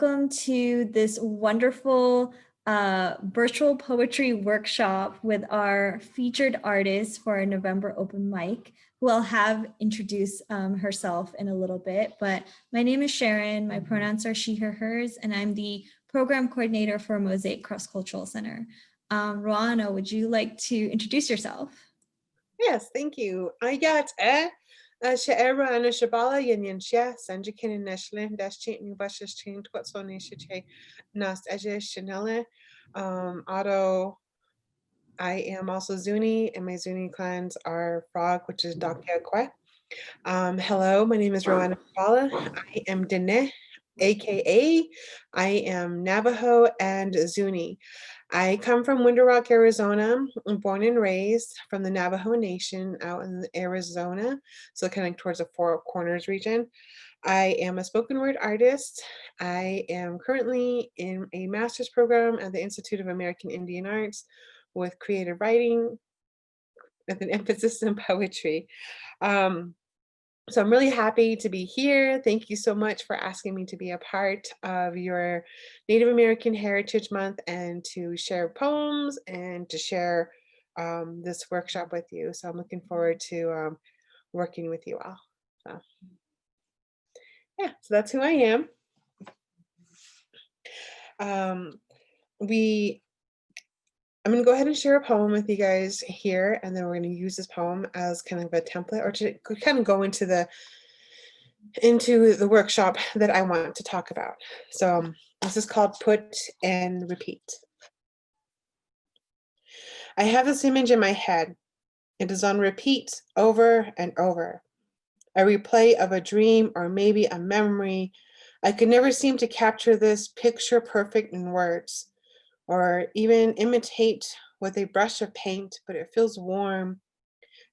welcome to this wonderful virtual poetry workshop with our featured artist for our November open mic, who I'll have introduce herself in a little bit. But my name is Sharon, my pronouns are she, her, hers, and I'm the program coordinator for Mosaic Cross-Cultural Center. Roanna, would you like to introduce yourself? Yes, thank you. Roanna Shebala Yin Shia Sanjakin and Neshlin Dash Chain Bushes Chain Twatsoni Shiche Nast Edge Chanela. Auto I am also Zuni, and my Zuni clans are Frog, which is Dakekwe. Hello, my name is Romana Papala. I am Dene, aka I am Navajo and Zuni. I come from Window Rock, Arizona. I'm born and raised from the Navajo Nation out in Arizona, so kind of towards the Four Corners region. I am a spoken word artist. I am currently in a master's program at the Institute of American Indian Arts with creative writing with an emphasis in poetry. So I'm really happy to be here. Thank you so much for asking me to be a part of your Native American Heritage Month and to share poems and to share this workshop with you. So I'm looking forward to working with you all. So, yeah, so that's who I am. I'm going to go ahead and share a poem with you guys here, and then we're going to use this poem as kind of a template or to kind of go into the workshop that I want to talk about. So this is called Put and Repeat. I have this image in my head. It is on repeat over and over. A replay of a dream or maybe a memory. I could never seem to capture this picture perfect in words or even imitate with a brush of paint, but it feels warm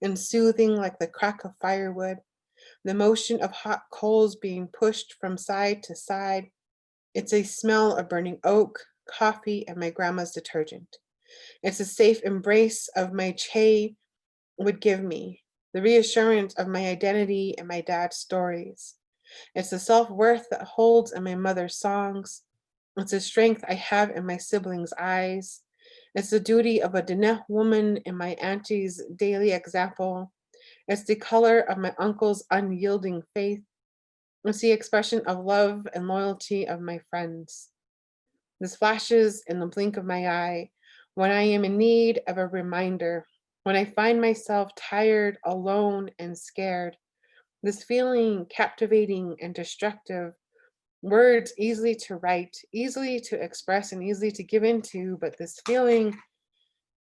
and soothing like the crack of firewood. The motion of hot coals being pushed from side to side. It's a smell of burning oak, coffee, and my grandma's detergent. It's a safe embrace of my Che would give me, the reassurance of my identity and my dad's stories. It's the self-worth that holds in my mother's songs. It's the strength I have in my siblings' eyes. It's the duty of a Diné woman in my auntie's daily example. It's the color of my uncle's unyielding faith. It's the expression of love and loyalty of my friends. This flashes in the blink of my eye when I am in need of a reminder, when I find myself tired, alone, and scared. This feeling captivating and destructive, words easily to write, easily to express, and easily to give into, but this feeling,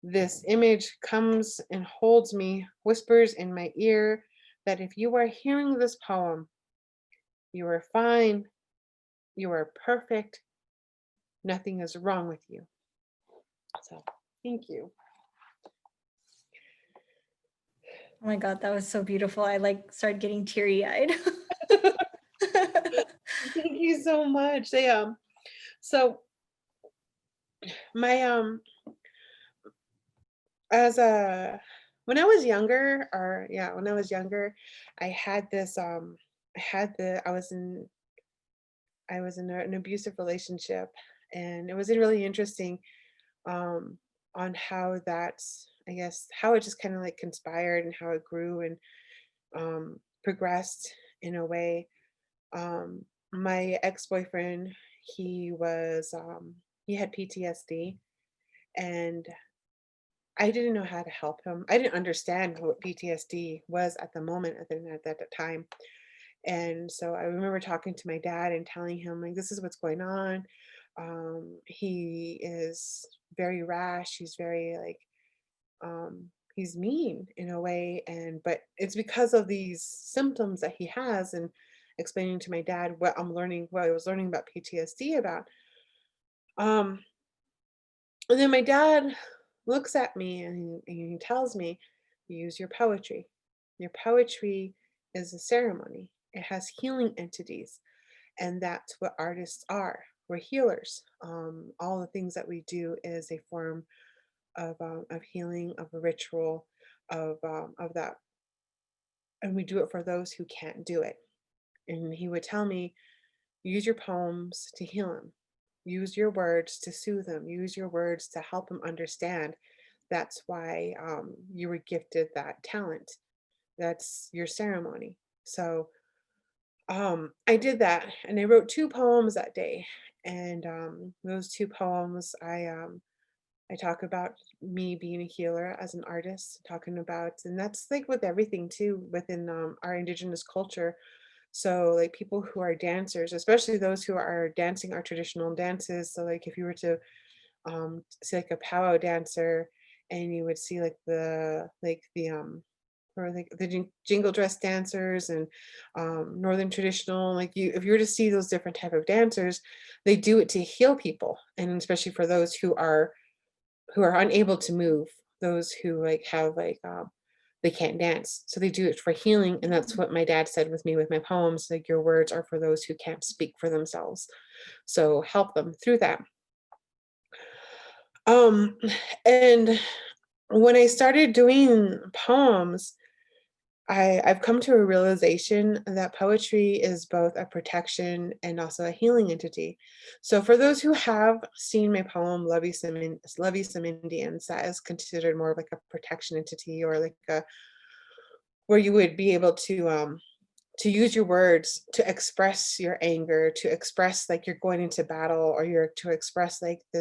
this image comes and holds me, whispers in my ear that if you are hearing this poem, you are fine, you are perfect, nothing is wrong with you. So, thank you. Oh my God, that was so beautiful. I started getting teary-eyed. Thank you so much. So my as a when I was younger, I had this I was in an abusive relationship, and it was really interesting on how I guess how it just kind of like conspired and how it grew and progressed in a way. My ex-boyfriend, he had PTSD, and I didn't know how to help him. I didn't understand what PTSD was at the moment at that time. And so I remember talking to my dad and telling him, like, this is what's going on. He is very rash. He's very he's mean in a way. But it's because of these symptoms that he has, and explaining to my dad what I was learning about PTSD about. Um, and then my dad looks at me and he tells me, use your poetry. Your poetry is a ceremony. It has healing entities, and that's what artists are. We're healers. All the things that we do is a form of healing, of a ritual, of that, and we do it for those who can't do it. And he would tell me, use your poems to heal them. Use your words to soothe them. Use your words to help them understand. That's why you were gifted that talent. That's your ceremony. So I did that, and I wrote two poems that day. And those two poems, I talk about me being a healer as an artist, talking about, and that's like with everything too within our indigenous culture. So like people who are dancers, especially those who are dancing our traditional dances. So like if you were to see like a powwow dancer, and you would see like the or like the jingle dress dancers and northern traditional, like you, if you were to see those different type of dancers, they do it to heal people, and especially for those who are unable to move, those who like have like they can't dance. So they do it for healing. And that's what my dad said with me with my poems, like your words are for those who can't speak for themselves. So help them through that. Um and when I started doing poems, I've come to a realization that poetry is both a protection and also a healing entity. So for those who have seen my poem, Lovey Some Indians, that is considered more of like a protection entity, or like a where you would be able to use your words to express your anger, to express like you're going into battle, or you're to express like the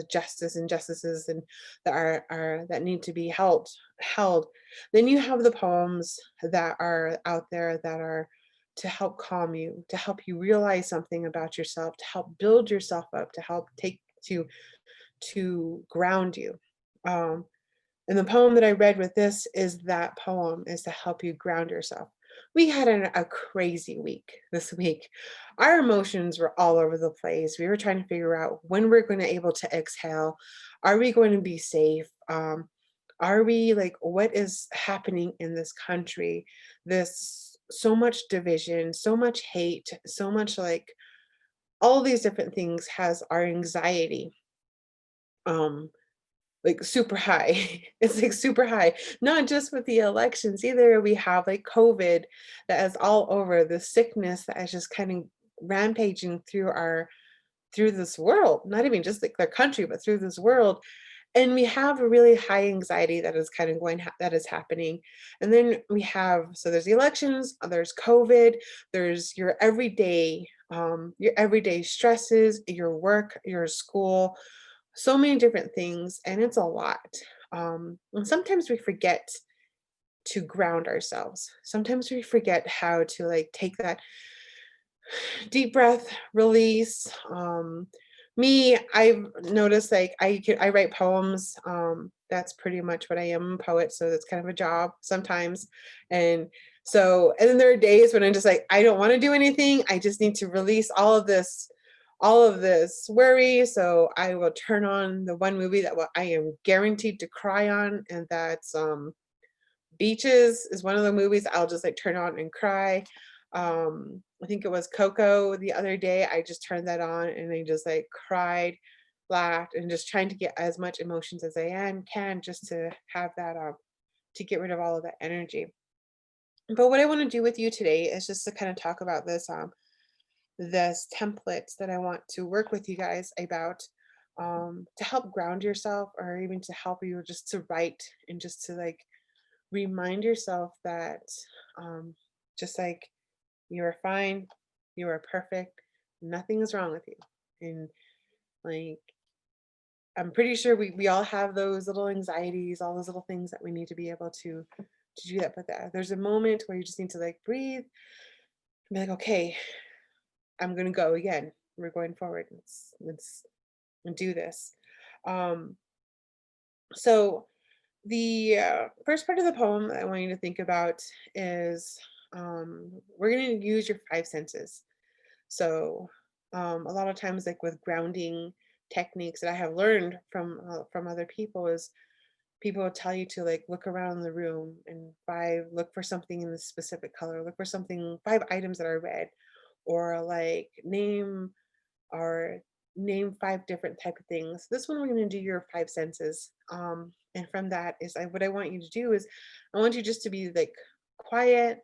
injustices and that need to be held. Then you have the poems that are out there that are to help calm you, to help you realize something about yourself, to help build yourself up, to help take to ground you. Um, and the poem that I read with this is that poem is to help you ground yourself. We had a crazy week this week. Our emotions were all over the place. We were trying to figure out when we're going to able to exhale. Are we going to be safe? Are we like, what is happening in this country? This so much division, so much hate, so much like all these different things has our anxiety. Um, like super high. It's like super high. Not just with the elections either. We have like COVID that is all over, the sickness that is just kind of rampaging through this world, not even just like their country, but through this world. And we have a really high anxiety that is kind of that is happening. And then we have, so there's the elections, there's COVID, there's your everyday stresses, your work, your school, so many different things, and it's a lot. And sometimes we forget to ground ourselves. Sometimes we forget how to like take that deep breath, release. I've noticed like I write poems. That's pretty much what I am, a poet. So that's kind of a job sometimes. And and then there are days when I'm just like, I don't want to do anything. I just need to release all of this worry. So I will turn on the one movie that I am guaranteed to cry on, and that's Beaches is one of the movies I'll just like turn on and cry. I think it was Coco the other day. I just turned that on and I just like cried, laughed, and just trying to get as much emotions as I can just to have that to get rid of all of that energy. But what I want to do with you today is just to kind of talk about this template that I want to work with you guys about, to help ground yourself, or even to help you just to write and just to like remind yourself that um, just like you are fine, you are perfect, nothing is wrong with you. And like I'm pretty sure we all have those little anxieties, all those little things that we need to be able to do that. But there's a moment where you just need to like breathe and be like, okay, I'm gonna go again. We're going forward. Let's do this. Um, so the first part of the poem that I want you to think about is we're going to use your five senses. So a lot of times, like with grounding techniques that I have learned from other people, is people will tell you to like look around the room and look for something in the specific color, look for something, five items that are red, or like or name five different type of things. This one we're going to do your five senses. And from that is what I want you to do is I want you just to be like quiet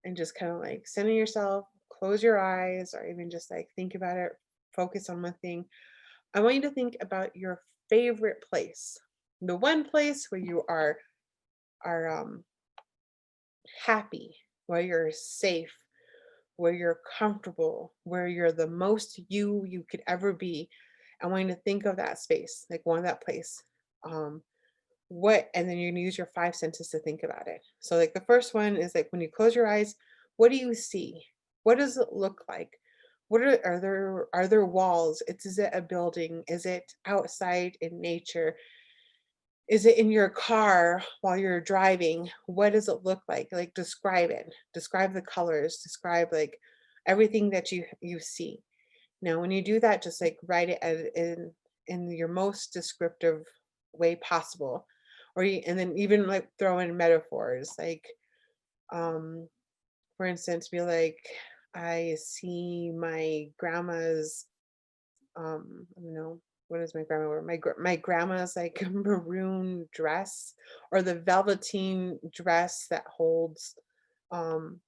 and just kind of like center yourself, close your eyes or even just like think about it, focus on one thing. I want you to think about your favorite place. The one place where you are happy, where you're safe, where you're comfortable, where you're the most you could ever be. I want you to think of that space, like one of that place. Um, what and then you're gonna use your five senses to think about it. So like the first one is like when you close your eyes, what do you see? What does it look like? What are there walls? Is it a building? Is it outside in nature? Is it in your car while you're driving? What does it look like? Like describe it. Describe the colors, describe like everything that you see. Now when you do that, just like write it in your most descriptive way possible. And then even like throw in metaphors like um for instance be like I see my grandma's I don't know, what does my grandma wear? My grandma's like maroon dress or the velveteen dress um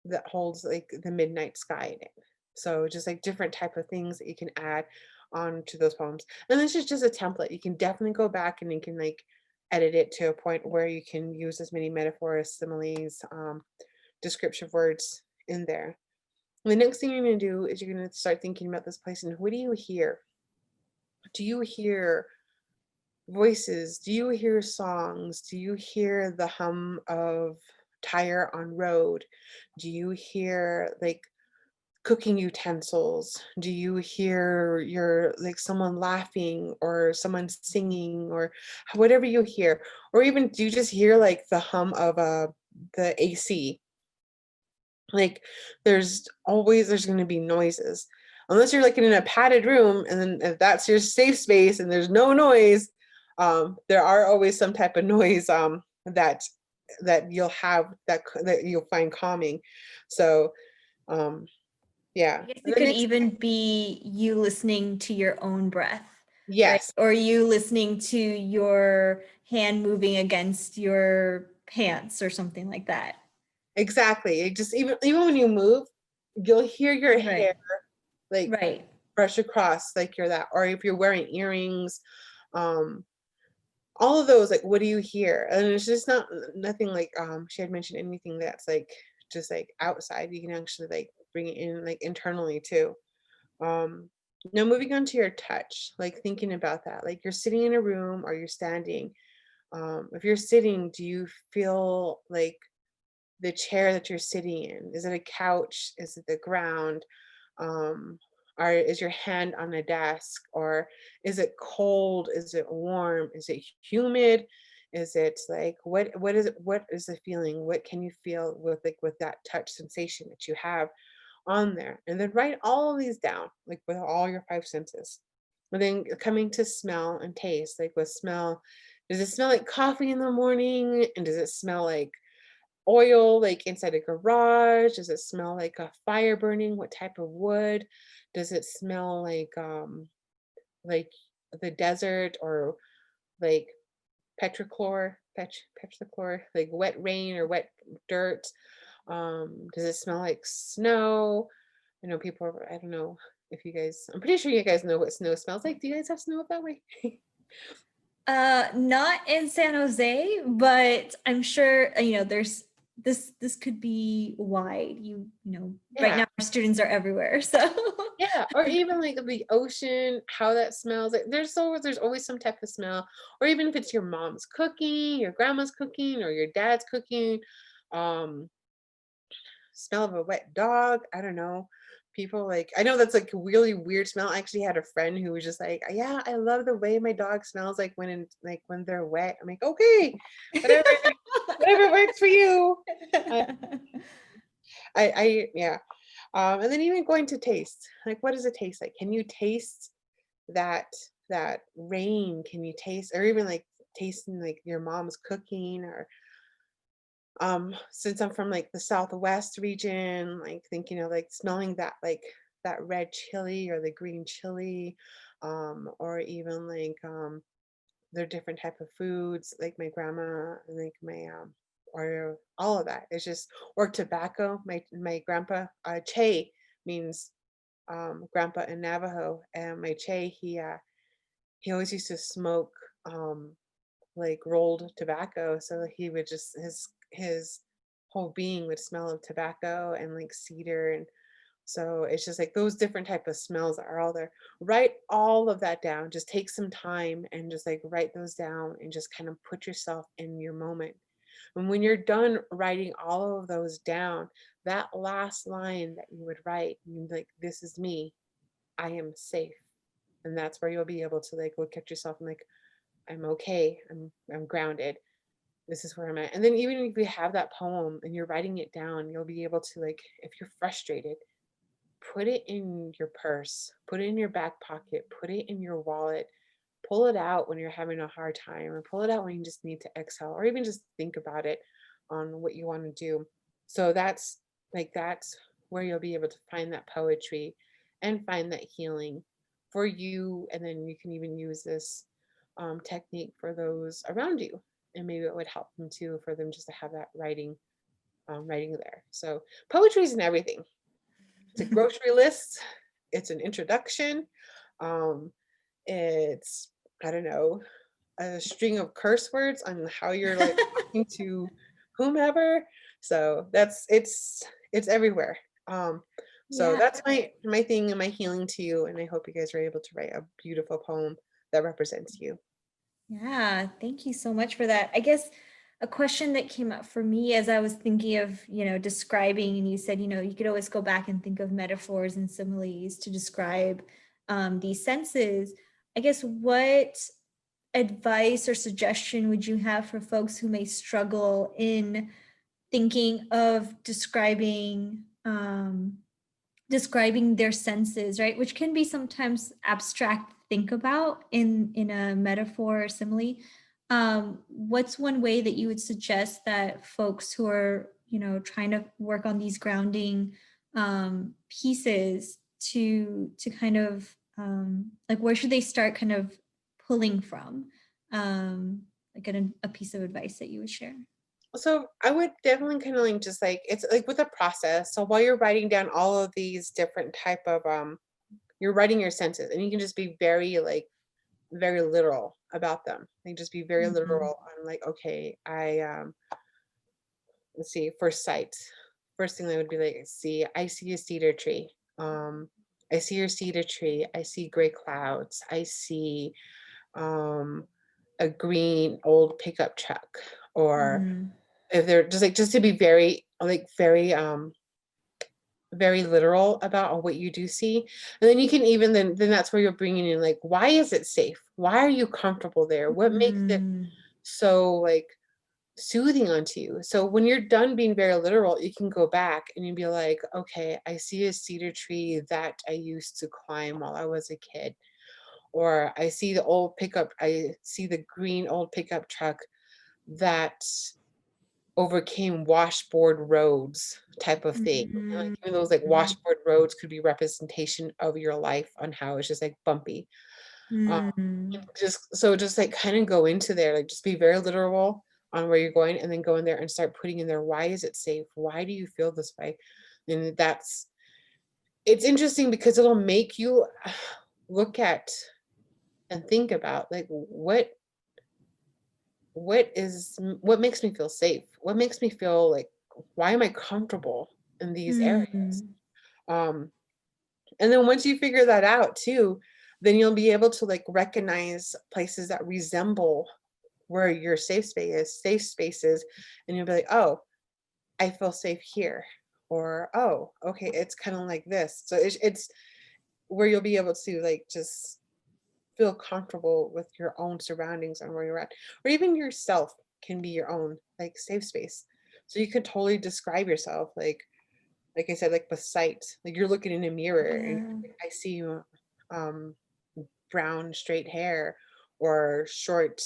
that holds like the midnight sky in it. So just like different type of things that you can add on to those poems. And this is just a template. You can definitely go back and you can like edit it to a point where you can use as many metaphors, similes, descriptive words in there. And the next thing you're going to do is you're going to start thinking about this place and what do you hear? Do you hear voices? Do you hear songs? Do you hear the hum of tire on road? Do you hear like cooking utensils? Do you hear your like someone laughing or someone singing or whatever you hear? Or even do you just hear like the hum of the AC? Like there's going to be noises. Unless you're like in a padded room and then if that's your safe space and there's no noise, there are always some type of noise that you'll have that you'll find calming. So yeah. I guess And it the could next even be you listening to your own breath, right? yes, Or you listening to your hand moving against your pants or something like that. exactly. It just even when you move, you'll hear your hair Right. like Right. brush across like you're that, or if you're wearing earrings, um, all of those, like what do you hear? And it's just nothing like she had mentioned anything that's like just like outside. You can actually like bring it in like internally too. Um, now moving on to your touch, like thinking about that, like you're sitting in a room or you're standing. If you're sitting, do you feel like the chair that you're sitting in? Is it a couch? Is it the ground? Um, or is your hand on a desk? Or is it cold? Is it warm? Is it humid? Is it like what is it, what is the feeling? What can you feel with like with that touch sensation that you have on there? And then write all of these down, like with all your five senses. And then coming to smell and taste, like with smell, does it smell like coffee in the morning? And does it smell like oil like inside a garage? Does it smell like a fire burning? What type of wood? Does it smell like the desert or like petrochlor, like wet rain or wet dirt? Does it smell like snow? I know I don't know if you guys, I'm pretty sure you guys know what snow smells like. Do you guys have snow up that way? Not in San Jose, but I'm sure, there's this could be wide. Right Yeah. now our students are everywhere. So Yeah, or even like the ocean, how that smells. Like there's always some type of smell, or even if it's your mom's cooking, your grandma's cooking, or your dad's cooking, um, smell of a wet dog. I don't know. People like I know that's like a really weird smell. I actually had a friend who was just like, yeah, I love the way my dog smells like when they're wet. I'm like, okay, whatever, whatever works for you. I, yeah. And then even going to taste, like what does it taste like? Can you taste that rain? Can you taste, or even like tasting like your mom's cooking, or since I'm from like the Southwest region, like thinking of like smelling that red chili or the green chili, or even like their different type of foods, like my grandma, like my or all of that. It's just, or tobacco. My grandpa, Che means grandpa in Navajo, and my Che, he always used to smoke like rolled tobacco, so he would just his whole being would smell of tobacco and like cedar, and so it's just like those different type of smells that are all there. Write all of that down. Just take some time and just like write those down and just kind of put yourself in your moment. And when you're done writing all of those down, that last line that you would write, you like, this is me. I am safe. And that's where you'll be able to like look at yourself and like, I'm okay. I'm grounded. This is where I'm at. And then even if you have that poem and you're writing it down, you'll be able to like, if you're frustrated, put it in your purse, put it in your back pocket, put it in your wallet, pull it out when you're having a hard time, or pull it out when you just need to exhale, or even just think about it on what you want to do. So that's where you'll be able to find that poetry and find that healing for you. And then you can even use this technique for those around you. And maybe it would help them too, for them just to have that writing there. So poetry is in everything. It's a grocery list. It's an introduction. Um, it's, I don't know, a string of curse words on how you're like talking to whomever. So it's everywhere. So Yeah. that's my thing and my healing to you. And I hope you guys are able to write a beautiful poem that represents you. Yeah, thank you so much for that. I guess a question that came up for me as I was thinking of, describing, and you said, you could always go back and think of metaphors and similes to describe these senses. I guess what advice or suggestion would you have for folks who may struggle in thinking of describing their senses, right? Which can be sometimes abstract to think about in a metaphor or simile. What's one way that you would suggest that folks who are, trying to work on these grounding pieces to kind of like where should they start kind of pulling from? Like a piece of advice that you would share. So I would definitely kind of like just like it's like with a process. So while you're writing down all of these different type of you're writing your senses, and you can just be very like very literal about them. Like just be very Mhm. literal on like, okay, I let's see, for sight. First thing I would be like, I see a cedar tree. I see your cedar tree. I see gray clouds. I see um a green old pickup truck. Or Mhm. if they're just to be very like very literal about what you do see. And then you can even then that's where you're bringing in like, why is it safe? Why are you comfortable there? What makes it Mm. so like soothing onto you? So when you're done being very literal, you can go back and you'd be like, okay, I see a cedar tree that I used to climb while I was a kid. Or I see the green old pickup truck that overcame washboard roads type of thing. And like Mhm. even those like washboard roads could be representation of your life on how it's just like bumpy. Um, Mm. just like kind of go into there, like just be very literal on where you're going, and then go in there and start putting in there, why is it safe? Why do you feel this way? And it's interesting because it'll make you look at and think about like what makes me feel safe? What makes me feel like, why am I comfortable in these areas? Mm. Um, and then once you figure that out too, then you'll be able to like recognize places that resemble where your safe spaces, and you'll be like, oh, I feel safe here. Or, oh, okay, it's kind of like this. So it's where you'll be able to like just feel comfortable with your own surroundings and where you're at, or even yourself can be your own like safe space. So you could totally describe yourself like I said, like with sight, like you're looking in a mirror and Yeah. I see you um brown straight hair, or straight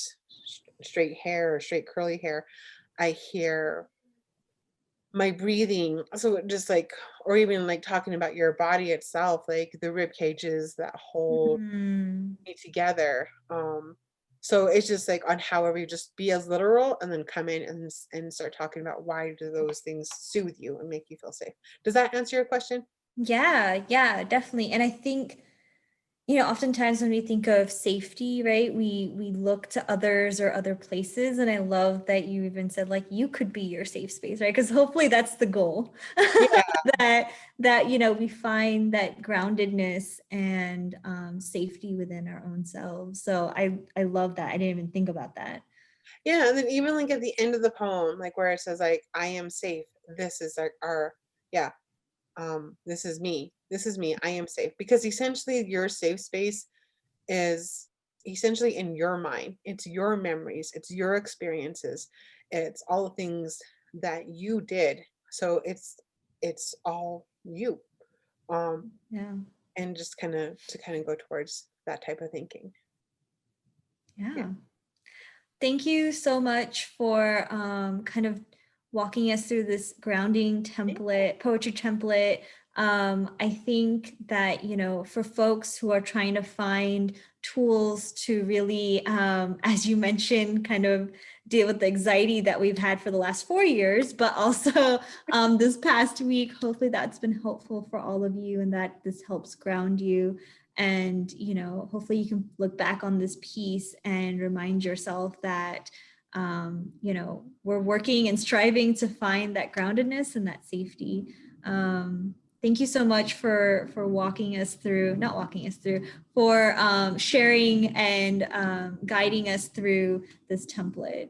hair, or straight curly hair. I hear my breathing. So just like, or even like talking about your body itself, like the rib cages that hold Mm. me together. So it's just like on however you just be as literal and then come in and start talking about why do those things soothe you and make you feel safe. Does that answer your question? Yeah, definitely. And I think, oftentimes when we think of safety, right, we look to others or other places. And I love that you even said like you could be your safe space, right? Because hopefully that's the goal. Yeah. that we find that groundedness and safety within our own selves. So I love that. I didn't even think about that. Yeah. And then even like at the end of the poem, like where it says like, I am safe. This is our yeah. This is me. This is me. I am safe. Because essentially your safe space is essentially in your mind. It's your memories, it's your experiences, it's all the things that you did. So it's all you. Um, Yeah. and just kind of to kind of go towards that type of thinking. Yeah. Yeah. Thank you so much for kind of walking us through this grounding template, poetry template. I think that, for folks who are trying to find tools to really, as you mentioned, kind of deal with the anxiety that we've had for the last 4 years, but also this past week, hopefully that's been helpful for all of you and that this helps ground you. And, hopefully you can look back on this piece and remind yourself that, we're working and striving to find that groundedness and that safety. Thank you so much for walking us through, not walking us through, for sharing and guiding us through this template.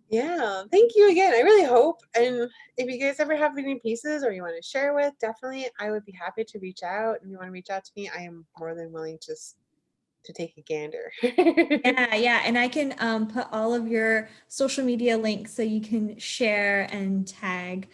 Yeah, thank you again. I really hope. And if you guys ever have any pieces or you want to share with, definitely I would be happy to reach out. If you want to reach out to me, I am more than willing to take a gander. Yeah. And I can put all of your social media links so you can share and tag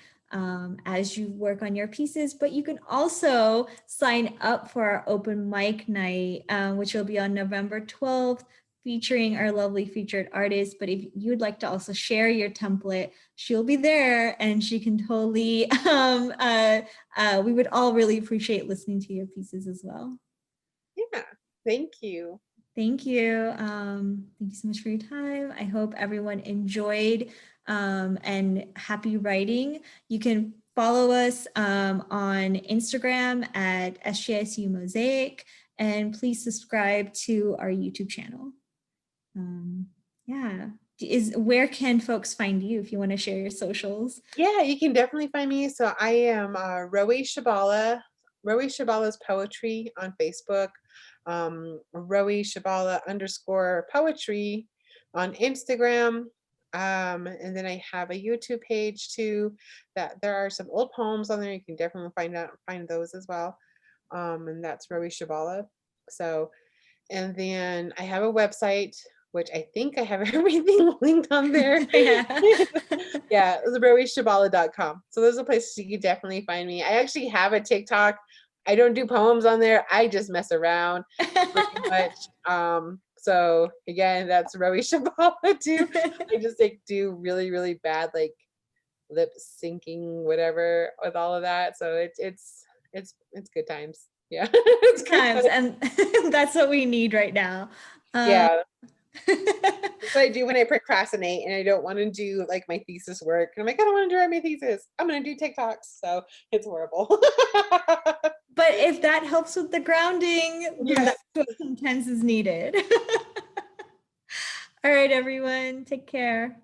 as you work on your pieces. But you can also sign up for our open mic night, which will be on November 12th, featuring our lovely featured artist. But if you would like to also share your template, she'll be there and she can totally, we would all really appreciate listening to your pieces as well. Yeah, thank you. Thank you. Thank you so much for your time. I hope everyone enjoyed and happy writing. You can follow us on Instagram at SGICU Mosaic, and please subscribe to our YouTube channel. Yeah. Where can folks find you if you want to share your socials? Yeah, you can definitely find me. So I am Rowie Shebala, Rowie Shebala's Poetry on Facebook, Rowie Shebala _poetry on Instagram. And then I have a YouTube page too, that there are some old poems on there. You can definitely find those as well. And that's Rowie Shebala. So, and then I have a website, which I think I have everything linked on there. Yeah. Yeah, it's rowieshabala.com. So those are places you can definitely find me. I actually have a TikTok. I don't do poems on there. I just mess around pretty much. So again, that's Rowie Shabala too. I just like do really, really bad like lip syncing, whatever, with all of that. So it's good times. Yeah. It's good Times, times. and that's what we need right now. Yeah. That's what I do when I procrastinate and I don't want to do like my thesis work. And I'm like, I don't want to do my thesis. I'm going to do TikToks. So it's horrible. But if that helps with the grounding, then Yes. that's what sometimes is needed. All right, everyone, take care.